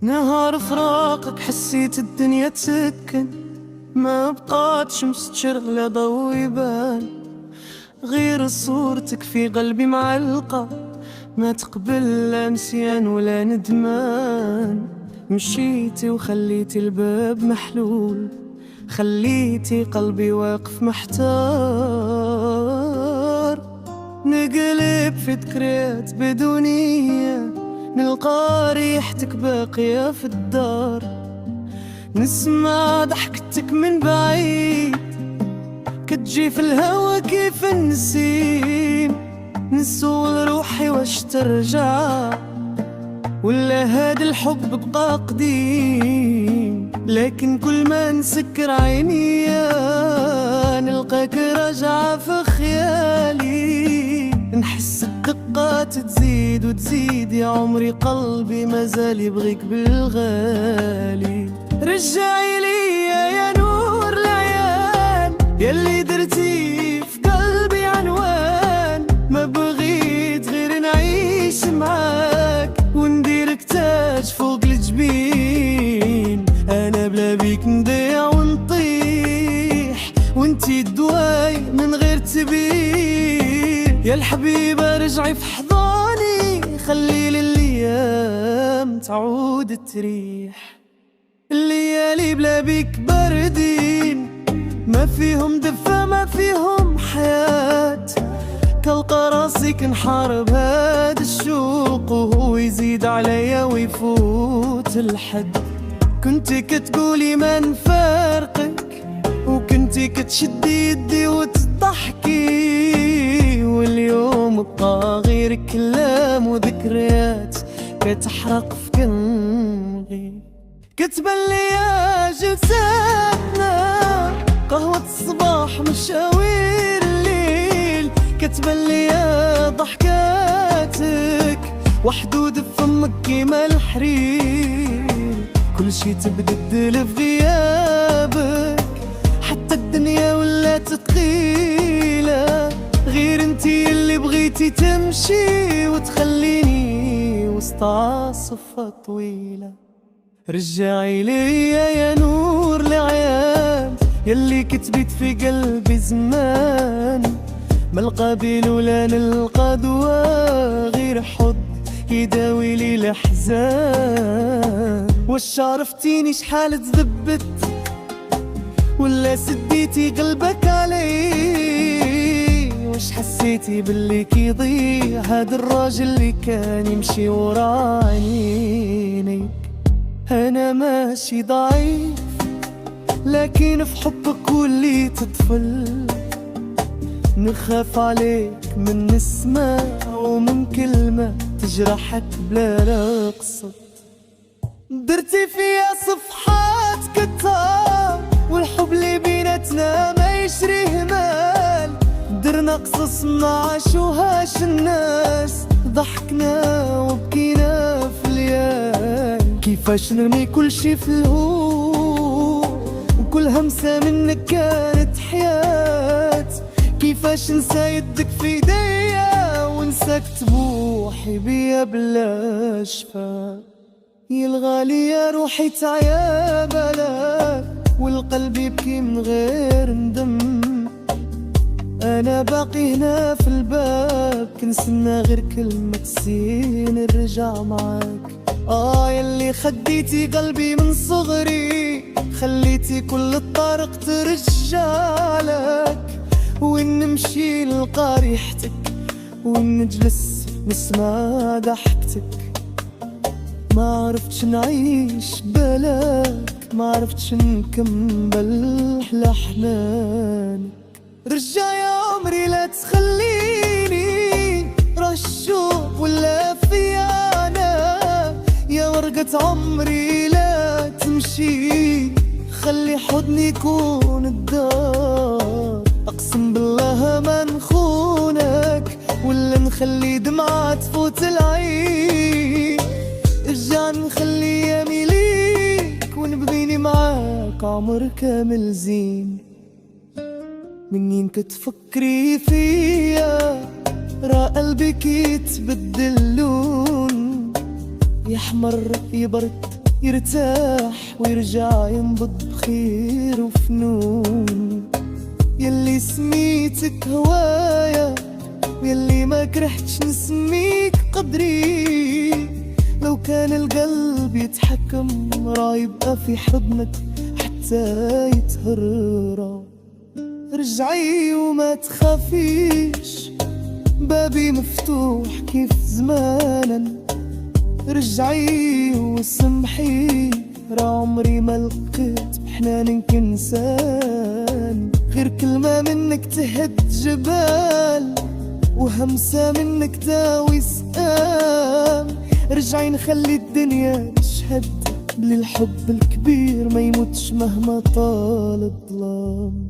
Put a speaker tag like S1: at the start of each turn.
S1: نهار فراقك حسيت الدنيا تسكن، ما بقات شمس تشرق ضو يبان، غير صورتك في قلبي معلقة، ما تقبل لا نسيان ولا ندمان. مشيتي وخليتي الباب محلول، خليتي قلبي واقف محتار. نقلب في ذكريات بدونية، نلقى ريحتك باقية في الدار، نسمع ضحكتك من بعيد كتجي في الهوا كيف النسيم. نسول روحي واش ترجع، ولا هاد الحب بقى قديم. لكن كل ما نسكر عيني نلقاك راجعة في خيالي، نحس الدقات تزيد وتزيد، يا عمري قلبي مازال يبغيك بالغالي. رجعي لي يا نور العيان، يلي درتي في قلبي عنوان. ما بغيت غير نعيش معاك، ونديرك تاج فوق الجبين. انا بلا بيك نضيع ونطيح، وانتي الدواي من غير تبين. يا الحبيبة رجعي في حضاني، خلي للايام تعود تريح. الليالي بلا بيك باردين، ما فيهم دفا ما فيهم حياة. تلقى راسي كنحارب هاد الشوق، وهو يزيد عليا ويفوت الحد. كنتي كتقولي ما نفارقك، وكنتي كتشدي يدي وتضحكي، واليوم بقى غير كلام وذكريات كتحرق في قلبي. كتبان ليا جلساتنا قهوة الصباح مشاوير الليل، كتبان ليا ضحكاتك وحدود بفمك كيما الحرير. كل شي تبدل في غيابك، حتى الدنيا ولات تقيلة، غير انتي اللي بغيتي تمشي وتخليني وسط عاصفة طويلة. رجعي لي يا نور العيان، يلي كتبت في قلبي زمان. ما القابل ولا نلقى دوا، غير حب يداوي لي الاحزان. واش عرفتيني شحال تذبت، ولا سديتي قلبك علي؟ واش حسيتي باللي كيضيع هاد الراجل اللي كان يمشي ورا عينيك؟ أنا ماشي ضعيف، لكن في حبك وليت طفل. نخاف عليك من نسمع ومن كلمة تجرحك بلا لا قصد. درتي فيا صفحات كتاب، والحب اللي بيناتنا ما يشريه مال. درنا قصص ما عاشوهاش الناس، ضحكنا وبكينا في ليال. كيفاش نرمي كل شي في الهوا، وكل همسة منك كانت حياة. كيفاش نسى يدك في ايديا، ونساك تبوحي بيا بلا شفا. يا الغالي يا روحي تعيا بلاك، والقلب يبكي من غير ندم. أنا باقي هنا في الباب، كنسنى غير كلمة تسين نرجع معاك. يلي خديتي قلبي من صغري، خليتي كل الطرق ترجع لك. وين نمشي نلقى ريحتك، وين نجلس نسمع ضحكتك. ما عرفتش نعيش بلاك، ما عرفتش نكمل حلا حنانك. رجع يا عمري لا تخليني، راه الشوق ولا فيا أنا. يا ورقة عمري لا تمشي، خلي حضني يكون الدار. أقسم بالله ما نخونك، ولا نخلي دمعة تفوت العين. ارجع نخلي يامي ليك، ونبغيني معاك عمر كامل زين. منين كتفكري فيا، راه قلبك يتبدل لون، يحمر يبرد يرتاح ويرجع ينبض بخير وفنون. يلي سميتك هوايا ويلي ما كرهتش نسميك قدري، لو كان القلب يتحكم راه يبقى في حضنك حتى يتهرى. رجعي وما تخافيش، بابي مفتوح كيف زمانا. رجعي وسمحي، راه عمري ما لقيت بحنانك انسان. غير كلمة منك تهد جبال، وهمسة منك داوي سقام. رجعي نخلي الدنيا تشهد للحب الكبير ما يموتش مهما طال الظلام.